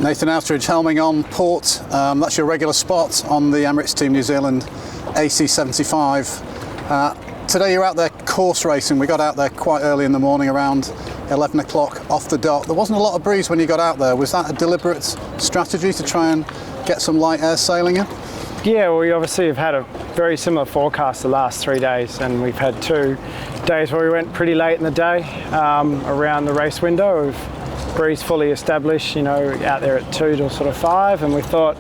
Nathan Outteridge helming on port. That's your regular spot on the Emirates Team New Zealand AC75. Today you're out there course racing. We got out there quite early in the morning, around 11 o'clock off the dock. There wasn't a lot of breeze when you got out there. Was that a deliberate strategy to try and get some light air sailing in? Yeah, well, we obviously have had a very similar forecast the last 3 days, and we've had 2 days where we went pretty late in the day around the race window of breeze fully established, you know, out there at 2 till sort of 5, and we thought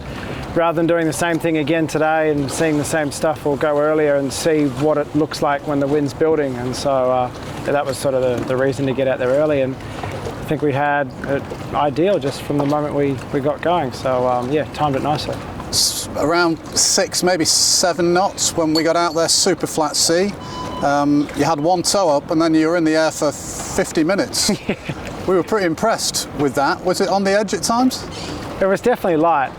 rather than doing the same thing again today and seeing the same stuff, we'll go earlier and see what it looks like when the wind's building. And so that was sort of the reason to get out there early, and I think we had it ideal just from the moment we got going. So yeah, timed it nicely. Around 6, maybe 7 knots when we got out there, super flat sea. You had one toe up and then you were in the air for 50 minutes. We were pretty impressed with that. Was it on the edge at times? It was definitely light.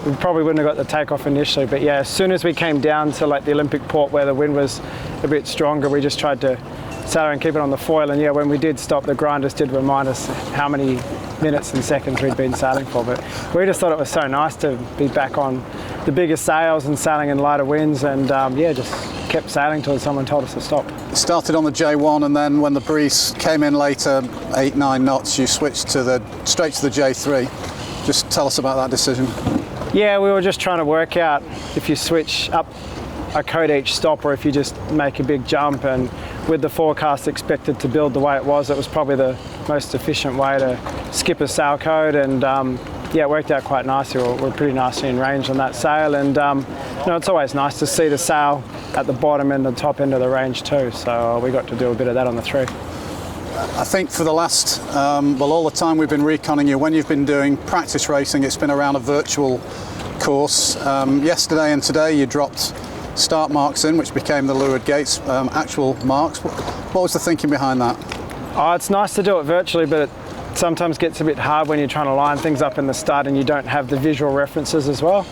We probably wouldn't have got the takeoff initially, but yeah, as soon as we came down to like the Olympic port where the wind was a bit stronger, we just tried to sail and keep it on the foil. And yeah, when we did stop, the grinders did remind us how many minutes and seconds we'd been sailing for. But we just thought it was so nice to be back on the bigger sails and sailing in lighter winds, and yeah, just kept sailing till someone told us to stop. Started on the J1, and then when the breeze came in later, 8-9 knots, you switched to straight to the J3. Just tell us about that decision. Yeah, we were just trying to work out if you switch up a code each stop or if you just make a big jump, and with the forecast expected to build the way it was probably the most efficient way to skip a sail code, and yeah, it worked out quite nicely. We're pretty nicely in range on that sail, and you know, it's always nice to see the sail at the bottom and the top end of the range too, so we got to do a bit of that on the 3. I think for the last, well, all the time we've been reconning you, when you've been doing practice racing, it's been around a virtual course. Yesterday and today you dropped start marks in, which became the leeward gates actual marks. What was the thinking behind that? Oh, it's nice to do it virtually, but it sometimes gets a bit hard when you're trying to line things up in the start and you don't have the visual references as well.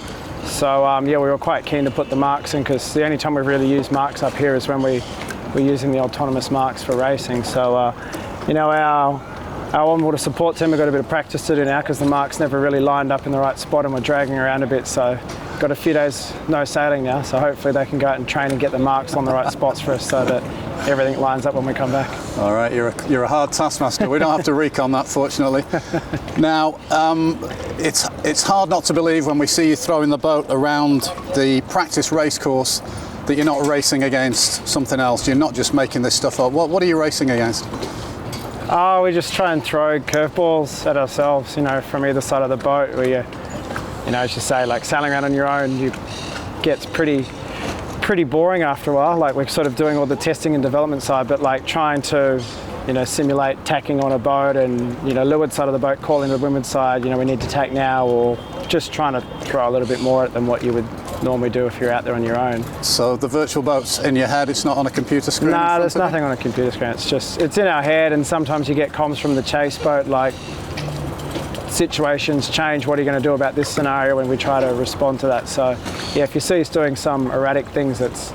So yeah, we were quite keen to put the marks in, because the only time we've really used marks up here is when we're using the autonomous marks for racing. So you know, our onboard support team have got a bit of practice to do now, because the marks never really lined up in the right spot and we're dragging around a bit. So got a few days no sailing now, so hopefully they can go out and train and get the marks on the right spots for us so that everything lines up when we come back. All right, you're a hard taskmaster. We don't have to recon that, fortunately. Now, it's hard not to believe when we see you throwing the boat around the practice race course that you're not racing against something else. You're not just making this stuff up. What are you racing against? Oh, we just try and throw curveballs at ourselves, you know, from either side of the boat. Where you know, as you say, like sailing around on your own, it gets pretty boring after a while. Like we're sort of doing all the testing and development side, but like trying to, you know, simulate tacking on a boat and, you know, leeward side of the boat calling to the windward side, you know, we need to tack now, or just trying to throw a little bit more at them what you would normally do if you're out there on your own. So the virtual boat's in your head, it's not on a computer screen? No, there's nothing on a computer screen. It's in our head, and sometimes you get comms from the chase boat like, situations change, what are you going to do about this scenario, when we try to respond to that. So yeah, if you see us doing some erratic things, that's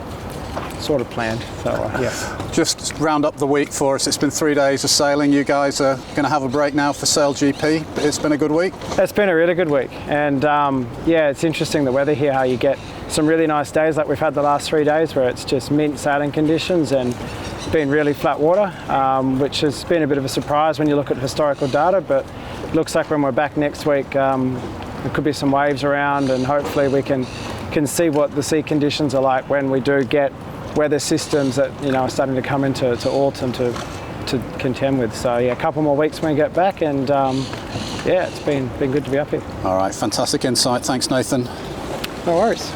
sort of planned. So yeah. Just round up the week for us. It's been 3 days of sailing. You guys are going to have a break now for Sail GP. It's been a good week? It's been a really good week, and yeah, it's interesting the weather here, how you get some really nice days like we've had the last 3 days where it's just mint sailing conditions and been really flat water, which has been a bit of a surprise when you look at historical data, but it looks like when we're back next week there could be some waves around, and hopefully we can see what the sea conditions are like when we do get weather systems that, you know, are starting to come into autumn to contend with. So yeah, a couple more weeks when we get back, and yeah, it's been good to be up here. All right, fantastic insight. Thanks, Nathan. No worries.